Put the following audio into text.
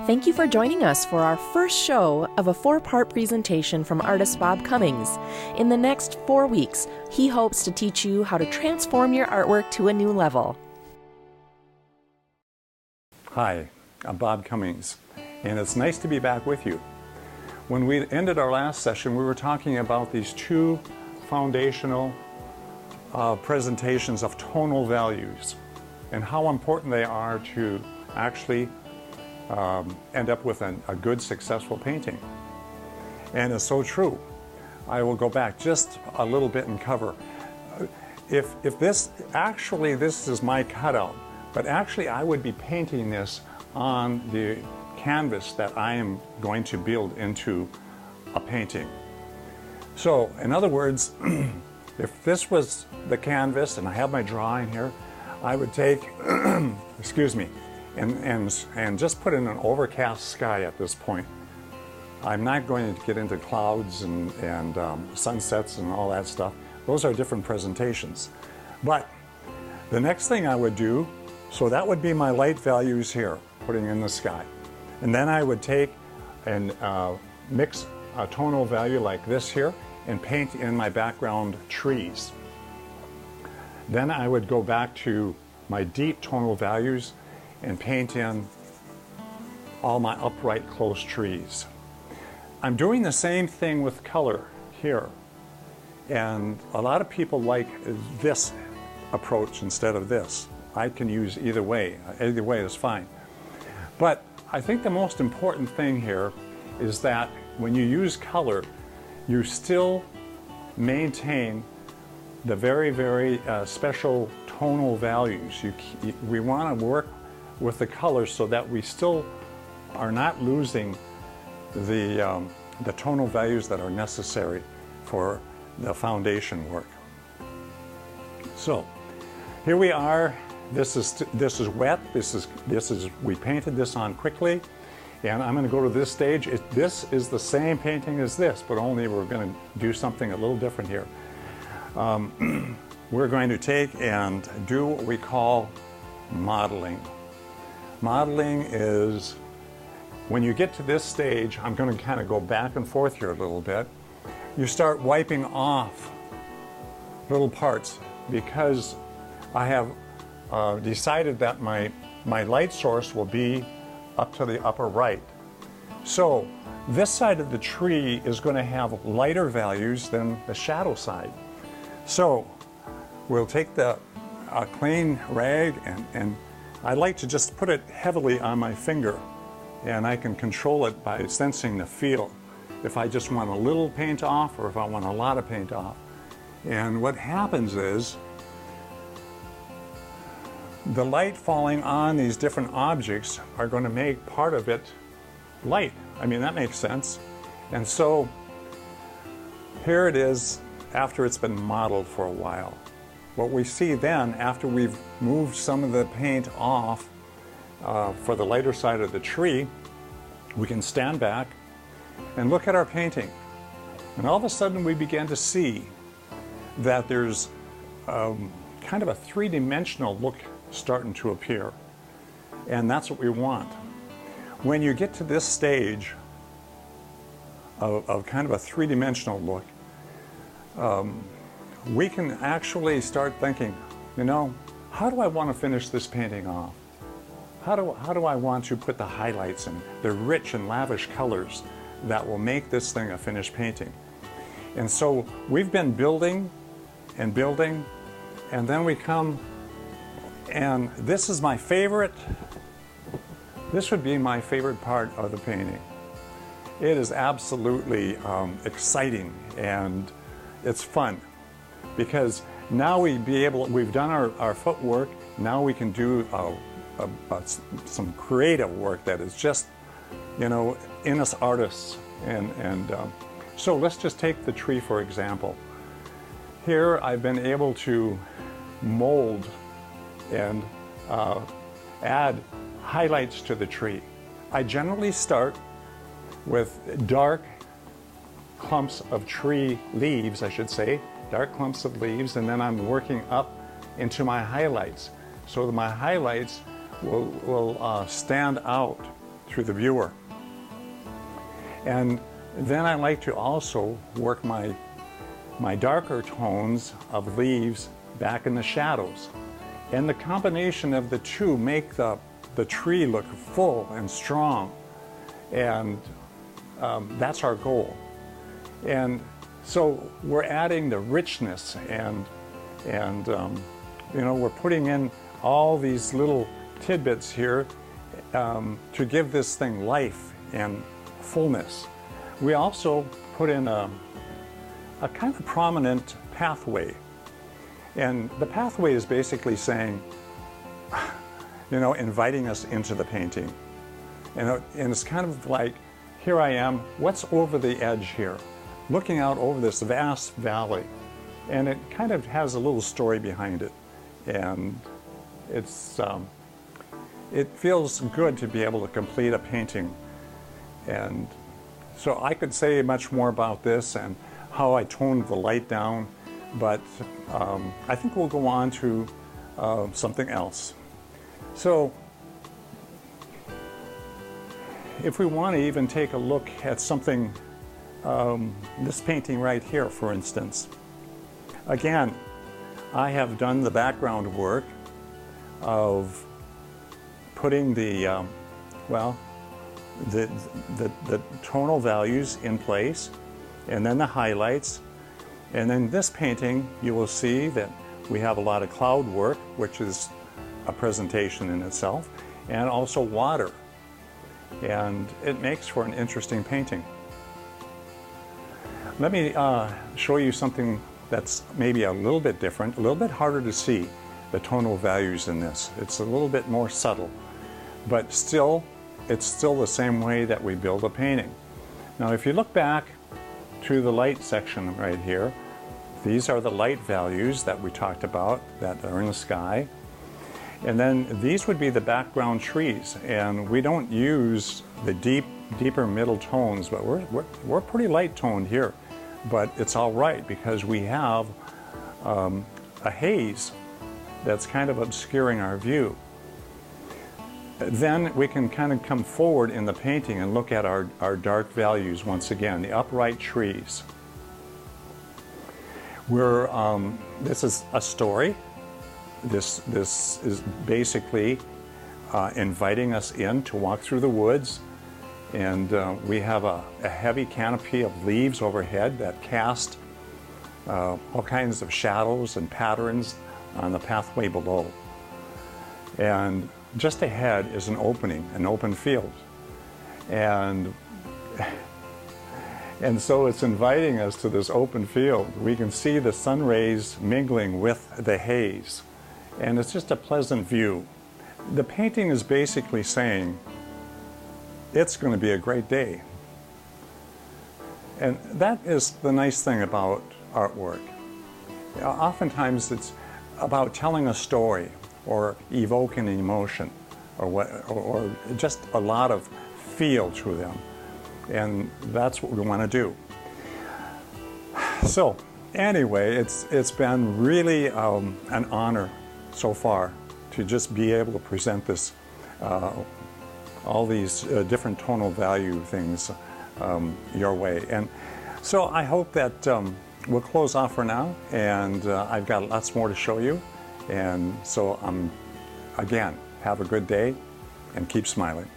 Thank you for joining us for our first show of a 4-part presentation from artist Bob Cummings. In the next 4 weeks, he hopes to teach you how to transform your artwork to a new level. Hi, I'm Bob Cummings, and it's nice to be back with you. When we ended our last session, we were talking about these two foundational presentations of tonal values and how important they are to actually end up with a good, successful painting. And it's so true. I will go back just a little bit and cover. If this is my cutout, but actually I would be painting this on the canvas that I am going to build into a painting. So, in other words, if this was the canvas and I have my drawing here, I would take, excuse me, and just put in an overcast sky at this point. I'm not going to get into clouds and sunsets and all that stuff. Those are different presentations. But the next thing I would do, so that would be my light values here, putting in the sky. And then I would take and mix a tonal value like this here and paint in my background trees. Then I would go back to my deep tonal values and paint in all my upright close trees. I'm doing the same thing with color here. And a lot of people like this approach instead of this. I can use either way. Either way is fine. But I think the most important thing here is that when you use color, you still maintain the very, very special tonal values. We want to work with the colors so that we still are not losing the tonal values that are necessary for the foundation work. So here we are. This is wet. We painted this on quickly, and I'm going to go to this stage. This is the same painting as this, but only we're going to do something a little different here. We're going to take and do what we call modeling. Modeling is when you get to this stage. I'm going to kind of go back and forth here a little bit. You start wiping off little parts because I have decided that my light source will be up to the upper right. So this side of the tree is going to have lighter values than the shadow side. So we'll take a clean rag and I like to just put it heavily on my finger, and I can control it by sensing the feel. If I just want a little paint off or if I want a lot of paint off. And what happens is the light falling on these different objects are going to make part of it light. I mean, that makes sense. And so here it is after it's been modeled for a while. What we see then, after we've moved some of the paint off for the lighter side of the tree, we can stand back and look at our painting. And all of a sudden we begin to see that there's kind of a three-dimensional look starting to appear. And that's what we want. When you get to this stage of kind of a three-dimensional look, we can actually start thinking, you know, how do I want to finish this painting off? How do I want to put the highlights and the rich and lavish colors that will make this thing a finished painting? And so we've been building and building, and then we come, and this is my favorite. This would be my favorite part of the painting. It is absolutely exciting, and it's fun because now we've done our footwork. Now we can do some creative work that is just, you know, in us artists. So let's just take the tree for example. Here I've been able to mold and add highlights to the tree. I generally start with dark clumps of tree leaves, I should say, dark clumps of leaves, and then I'm working up into my highlights so that my highlights will stand out through the viewer. And then I like to also work my darker tones of leaves back in the shadows. And the combination of the two make the tree look full and strong. And that's our goal. And so we're adding the richness and you know, we're putting in all these little tidbits here to give this thing life and fullness. We also put in a kind of prominent pathway. And the pathway is basically saying, you know, inviting us into the painting. And it's kind of like, here I am, what's over the edge here? Looking out over this vast valley. And it kind of has a little story behind it. And it's, it feels good to be able to complete a painting. And so I could say much more about this and how I toned the light down, but I think we'll go on to something else. So if we want to even take a look at something, this painting right here, for instance. Again, I have done the background work of putting the, well, the tonal values in place, and then the highlights. And in this painting, you will see that we have a lot of cloud work, which is a presentation in itself, and also water. And it makes for an interesting painting. Let me show you something that's maybe a little bit different, a little bit harder to see, the tonal values in this. It's a little bit more subtle, but still, it's still the same way that we build a painting. Now, if you look back to the light section right here, these are the light values that we talked about that are in the sky. And then these would be the background trees. And we don't use the deeper middle tones, but we're pretty light toned here. But it's all right because we have a haze that's kind of obscuring our view. Then we can kind of come forward in the painting and look at our dark values once again, the upright trees. This is a story. This is basically inviting us in to walk through the woods. And we have a heavy canopy of leaves overhead that cast all kinds of shadows and patterns on the pathway below. And just ahead is an opening, an open field. And so it's inviting us to this open field. We can see the sun rays mingling with the haze. And it's just a pleasant view. The painting is basically saying, it's going to be a great day. And that is the nice thing about artwork. Oftentimes it's about telling a story or evoking an emotion or just a lot of feel to them. And that's what we want to do. So anyway, it's been really an honor so far to just be able to present this, all these different tonal value things your way. And so I hope that we'll close off for now, and I've got lots more to show you. And so again, have a good day and keep smiling.